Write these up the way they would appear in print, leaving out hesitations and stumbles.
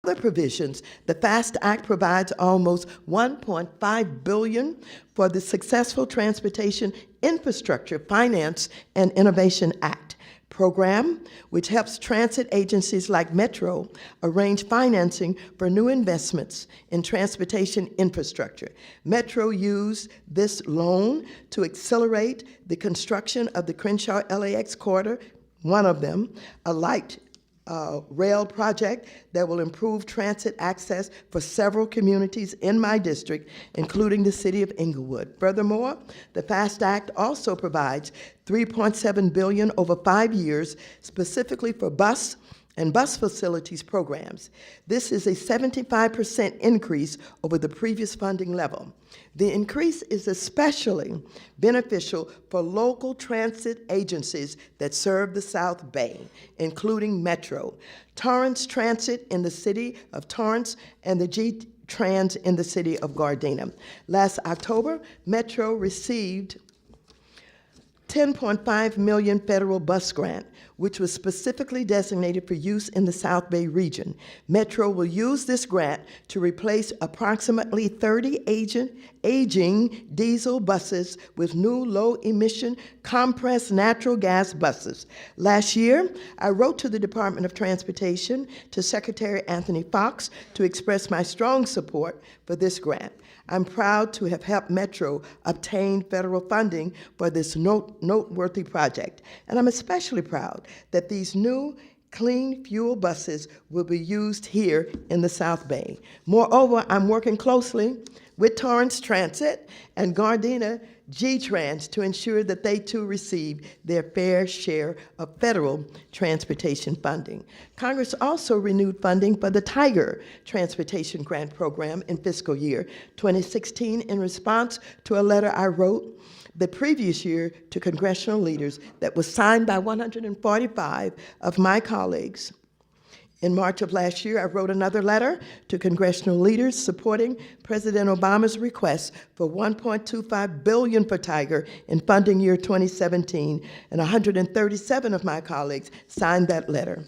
other provisions, the FAST Act provides almost $1.5 billion for the Successful Transportation Infrastructure Finance and Innovation Act program, which helps transit agencies like Metro arrange financing for new investments in transportation infrastructure. Metro used this loan to accelerate the construction of the Crenshaw-LAX corridor, one of them, a light rail project that will improve transit access for several communities in my district, including the city of Inglewood. Furthermore, the FAST Act also provides $3.7 billion over 5 years specifically for bus and bus facilities programs. This is a 75% increase over the previous funding level. The increase is especially beneficial for local transit agencies that serve the South Bay, including Metro, Torrance Transit in the city of Torrance, and the G-Trans in the city of Gardena. Last October, Metro received $10.5 million federal bus grant, which was specifically designated for use in the South Bay region. Metro will use this grant to replace approximately 30 aging diesel buses with new low-emission compressed natural gas buses. Last year, I wrote to the Department of Transportation, to Secretary Anthony Fox, to express my strong support for this grant. I'm proud to have helped Metro obtain federal funding for this noteworthy project. And I'm especially proud that these new clean fuel buses will be used here in the South Bay. Moreover, I'm working closely with Torrance Transit and Gardena G-Trans to ensure that they too receive their fair share of federal transportation funding. Congress also renewed funding for the Tiger Transportation Grant Program in fiscal year 2016 in response to a letter I wrote the previous year to congressional leaders that was signed by 145 of my colleagues. In March of last year, I wrote another letter to congressional leaders supporting President Obama's request for $1.25 billion for Tiger in funding year 2017, and 137 of my colleagues signed that letter.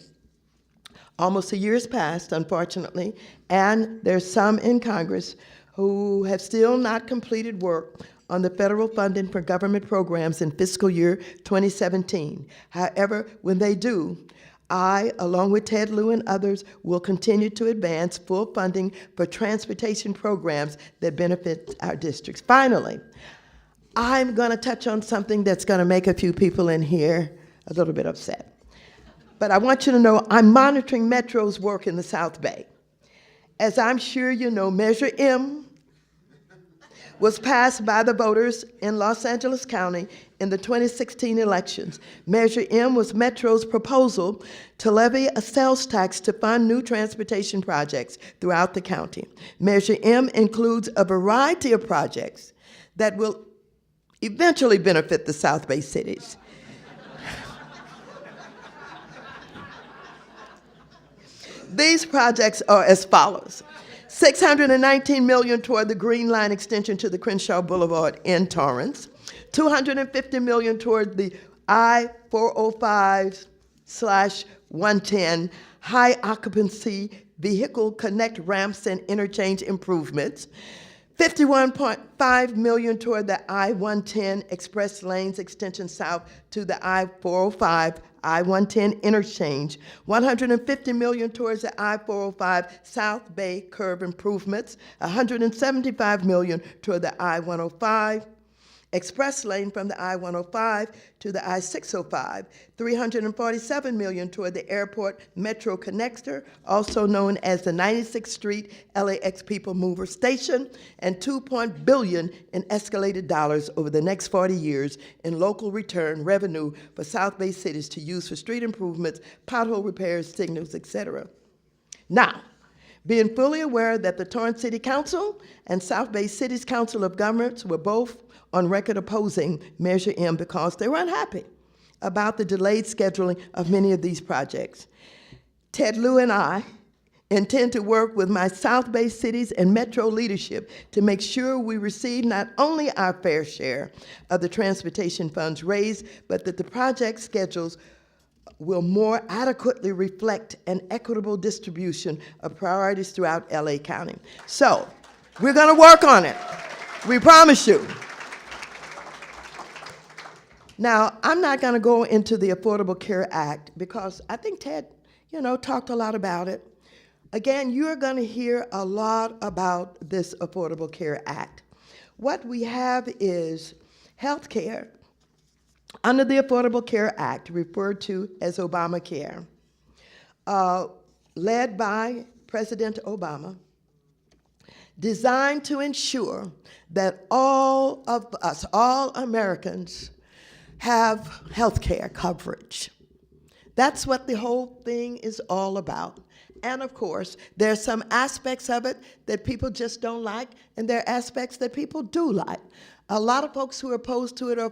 Almost a year has passed, unfortunately, and there's some in Congress who have still not completed work on the federal funding for government programs in fiscal year 2017. However, when they do, I, along with Ted Lieu and others, will continue to advance full funding for transportation programs that benefit our districts. Finally, I'm going to touch on something that's going to make a few people in here a little bit upset. But I want you to know I'm monitoring Metro's work in the South Bay. As I'm sure you know, Measure M was passed by the voters in Los Angeles County in the 2016 elections. Measure M was Metro's proposal to levy a sales tax to fund new transportation projects throughout the county. Measure M includes a variety of projects that will eventually benefit the South Bay cities. These projects are as follows. $619 million toward the Green Line extension to the Crenshaw Boulevard in Torrance, $250 million toward the I-405/110 high occupancy vehicle connect ramps and interchange improvements, $51.5 million toward the I-110 express lanes extension south to the I-405 I-110 interchange, $150 million towards the I-405 South Bay curb improvements, $175 million toward the I-105 express lane from the I-105 to the I-605, $347 million toward the airport metro connector, also known as the 96th Street LAX People Mover Station, and $2 billion in escalated dollars over the next 40 years in local return revenue for South Bay cities to use for street improvements, pothole repairs, signals, etc. Now, being fully aware that the Torrance City Council and South Bay City's Council of Governments were both on record opposing Measure M because they were unhappy about the delayed scheduling of many of these projects. Ted Lieu and I intend to work with my South Bay cities and Metro leadership to make sure we receive not only our fair share of the transportation funds raised, but that the project schedules will more adequately reflect an equitable distribution of priorities throughout LA County. So, we're going to work on it. We promise you. Now, I'm not going to go into the Affordable Care Act because I think Ted, talked a lot about it. Again, you're going to hear a lot about this Affordable Care Act. What we have is health care under the Affordable Care Act, referred to as Obamacare, led by President Obama, designed to ensure that all of us, all Americans, have health care coverage. That's what the whole thing is all about. And of course, there are some aspects of it that people just don't like, and there are aspects that people do like. A lot of folks who are opposed to it are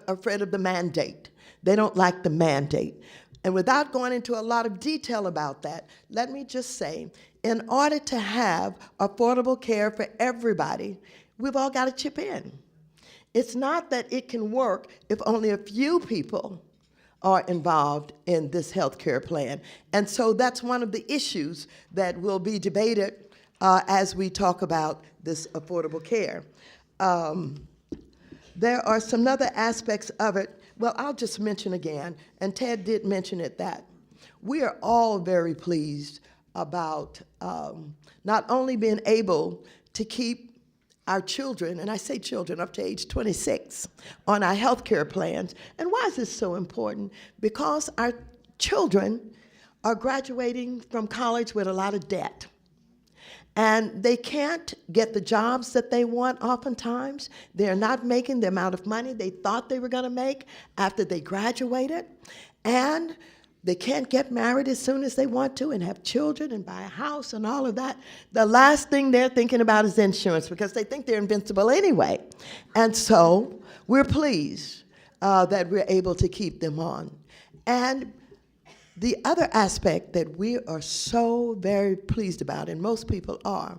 afraid of the mandate. They don't like the mandate. And without going into a lot of detail about that, let me just say, in order to have affordable care for everybody, we've all got to chip in. It's not that it can work if only a few people are involved in this health care plan. And so that's one of the issues that will be debated as we talk about this affordable care. There are some other aspects of it. Well, I'll just mention again, and Ted did mention it, that we are all very pleased about not only being able to keep our children, and I say children up to age 26, on our health care plans. And why is this so important? Because our children are graduating from college with a lot of debt. And they can't get the jobs that they want oftentimes. They're not making the amount of money they thought they were going to make after they graduated. And they can't get married as soon as they want to and have children and buy a house and all of that. The last thing they're thinking about is insurance because they think they're invincible anyway. And so we're pleased that we're able to keep them on. And the other aspect that we are so very pleased about, and most people are,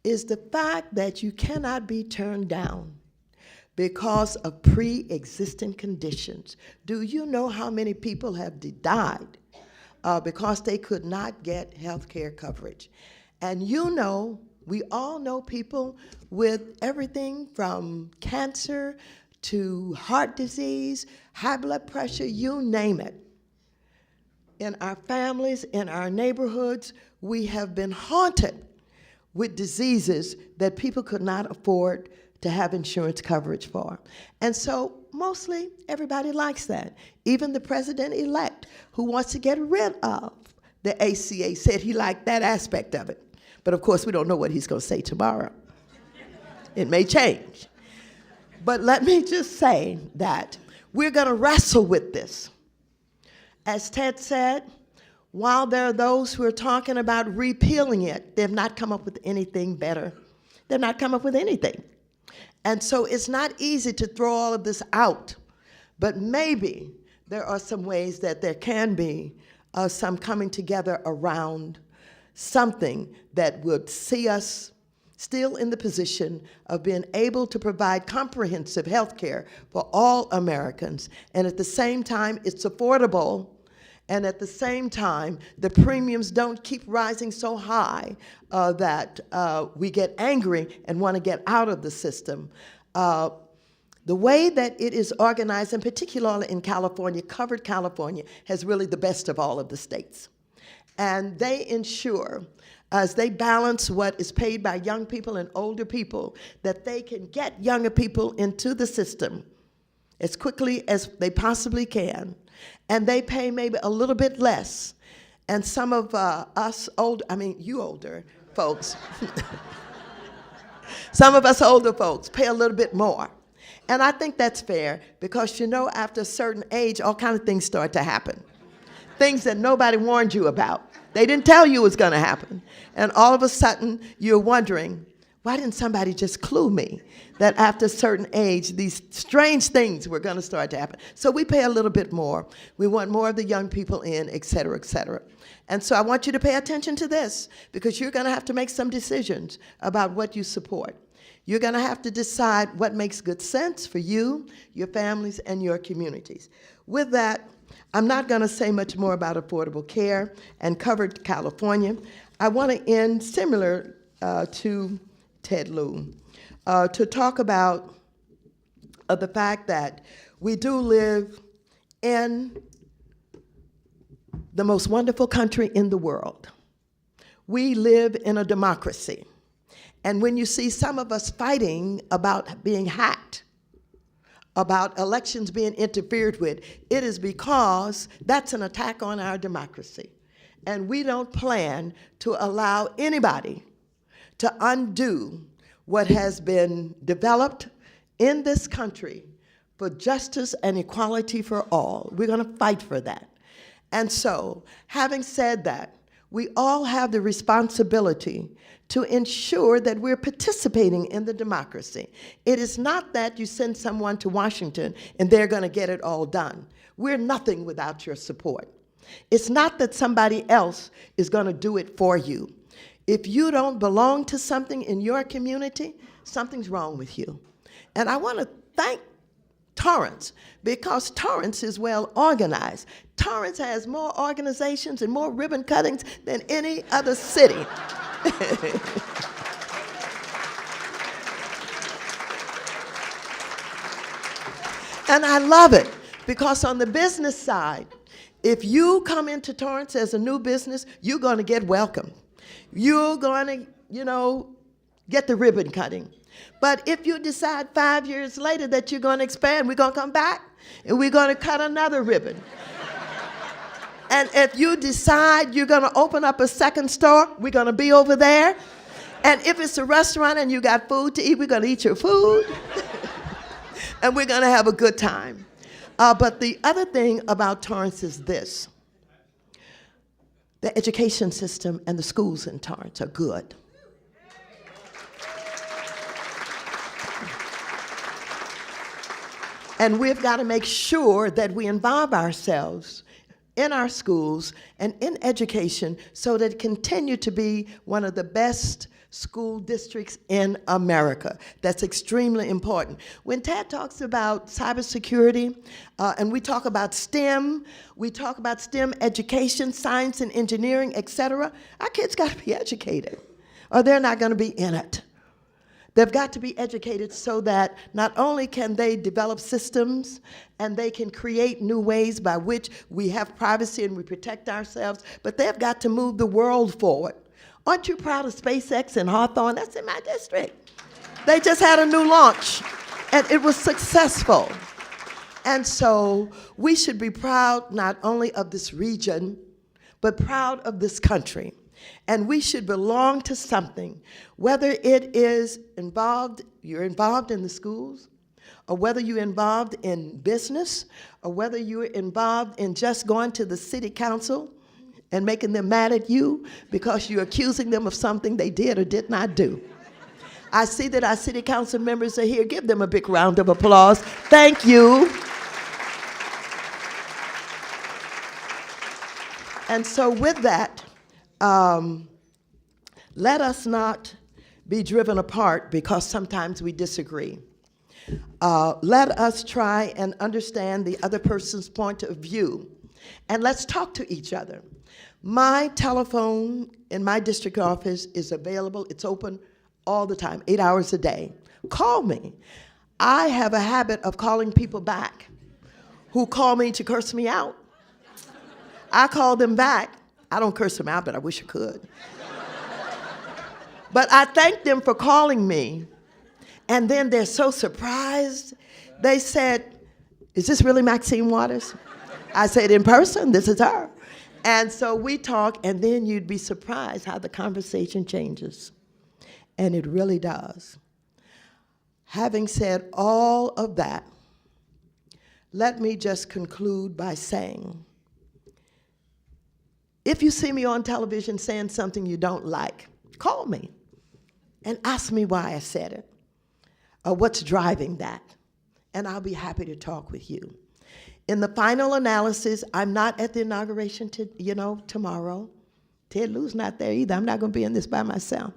is the fact that you cannot be turned down because of pre-existing conditions. Do you know how many people have died because they could not get health care coverage? And we all know people with everything from cancer to heart disease, high blood pressure, you name it. In our families, in our neighborhoods, we have been haunted with diseases that people could not afford to have insurance coverage for. And so mostly everybody likes that. Even the president-elect, who wants to get rid of the ACA, said he liked that aspect of it. But of course, we don't know what he's going to say tomorrow. It may change. But let me just say that we're going to wrestle with this. As Ted said, while there are those who are talking about repealing it, they've not come up with anything better. They've not come up with anything. And so it's not easy to throw all of this out, but maybe there are some ways that there can be some coming together around something that would see us still in the position of being able to provide comprehensive health care for all Americans, and at the same time it's affordable, and at the same time the premiums don't keep rising so high that we get angry and want to get out of the system. The way that it is organized, and particularly in California, covered California has really the best of all of the states. And they ensure, as they balance what is paid by young people and older people, that they can get younger people into the system as quickly as they possibly can. And they pay maybe a little bit less. And some of you older folks, some of us older folks pay a little bit more. And I think that's fair because, after a certain age, all kinds of things start to happen. Things that nobody warned you about. They didn't tell you it was going to happen. And all of a sudden, you're wondering, why didn't somebody just clue me that after a certain age, these strange things were going to start to happen? So we pay a little bit more. We want more of the young people in, et cetera, et cetera. And so I want you to pay attention to this because you're going to have to make some decisions about what you support. You're going to have to decide what makes good sense for you, your families, and your communities. With that, I'm not going to say much more about affordable care and covered California. I want to end similar to Ted Lieu, to talk about the fact that we do live in the most wonderful country in the world. We live in a democracy. And when you see some of us fighting about being hacked, about elections being interfered with, it is because that's an attack on our democracy. And we don't plan to allow anybody to undo what has been developed in this country for justice and equality for all. We're going to fight for that. And so, having said that, we all have the responsibility to ensure that we're participating in the democracy. It is not that you send someone to Washington and they're going to get it all done. We're nothing without your support. It's not that somebody else is going to do it for you. If you don't belong to something in your community, something's wrong with you. And I want to thank Torrance, because Torrance is well organized. Torrance has more organizations and more ribbon cuttings than any other city. And I love it, because on the business side, if you come into Torrance as a new business, you're going to get welcomed. You're going to, get the ribbon cutting. But if you decide 5 years later that you're going to expand, we're going to come back and we're going to cut another ribbon. And if you decide you're going to open up a second store, we're going to be over there. And if it's a restaurant and you got food to eat, we're going to eat your food. And we're going to have a good time. But the other thing about Torrance is this. The education system and the schools in Torrance are good. And we've got to make sure that we involve ourselves in our schools and in education so that it continue to be one of the best school districts in America. That's extremely important. When Ted talks about cybersecurity, and we talk about STEM, we talk about STEM education, science and engineering, et cetera, our kids got to be educated, or they're not going to be in it. They've got to be educated so that not only can they develop systems and they can create new ways by which we have privacy and we protect ourselves, but they've got to move the world forward. Aren't you proud of SpaceX in Hawthorne? That's in my district. They just had a new launch, and it was successful. And so we should be proud not only of this region, but proud of this country. And we should belong to something, whether it is you're involved in the schools, or whether you're involved in business, or whether you're involved in just going to the city council and making them mad at you because you're accusing them of something they did or did not do. I see that our city council members are here. Give them a big round of applause. Thank you. And so with that, let us not be driven apart because sometimes we disagree. Let us try and understand the other person's point of view, and let's talk to each other. My telephone in my district office is available. It's open all the time, 8 hours a day. Call me. I have a habit of calling people back who call me to curse me out. I call them back. I don't curse them out, but I wish I could. But I thank them for calling me, and then they're so surprised. They said, "Is this really Maxine Waters?" I said, "In person, this is her." And so we talk, and then you'd be surprised how the conversation changes. And it really does. Having said all of that, let me just conclude by saying, if you see me on television saying something you don't like, call me and ask me why I said it or what's driving that, and I'll be happy to talk with you. In the final analysis, I'm not at the inauguration tomorrow. Ted Lieu's not there either. I'm not going to be in this by myself.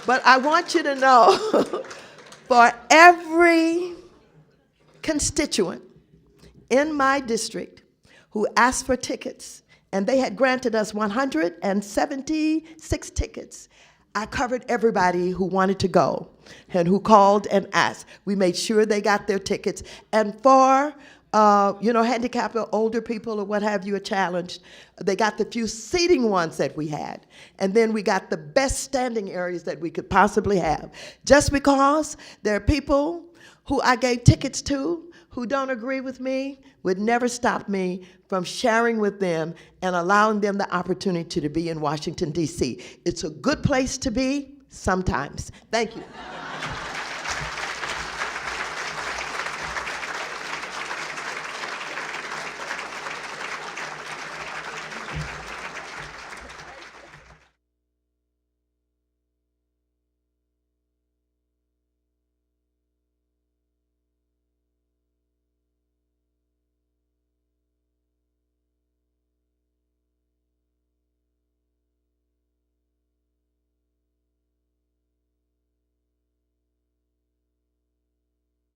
But I want you to know, for every constituent in my district who asked for tickets, and they had granted us 176 tickets. I covered everybody who wanted to go and who called and asked. We made sure they got their tickets. And for handicapped or older people or what have you, a challenged, they got the few seating ones that we had. And then we got the best standing areas that we could possibly have. Just because there are people who I gave tickets to who don't agree with me would never stop me from sharing with them and allowing them the opportunity to be in Washington, D.C. It's a good place to be sometimes. Thank you.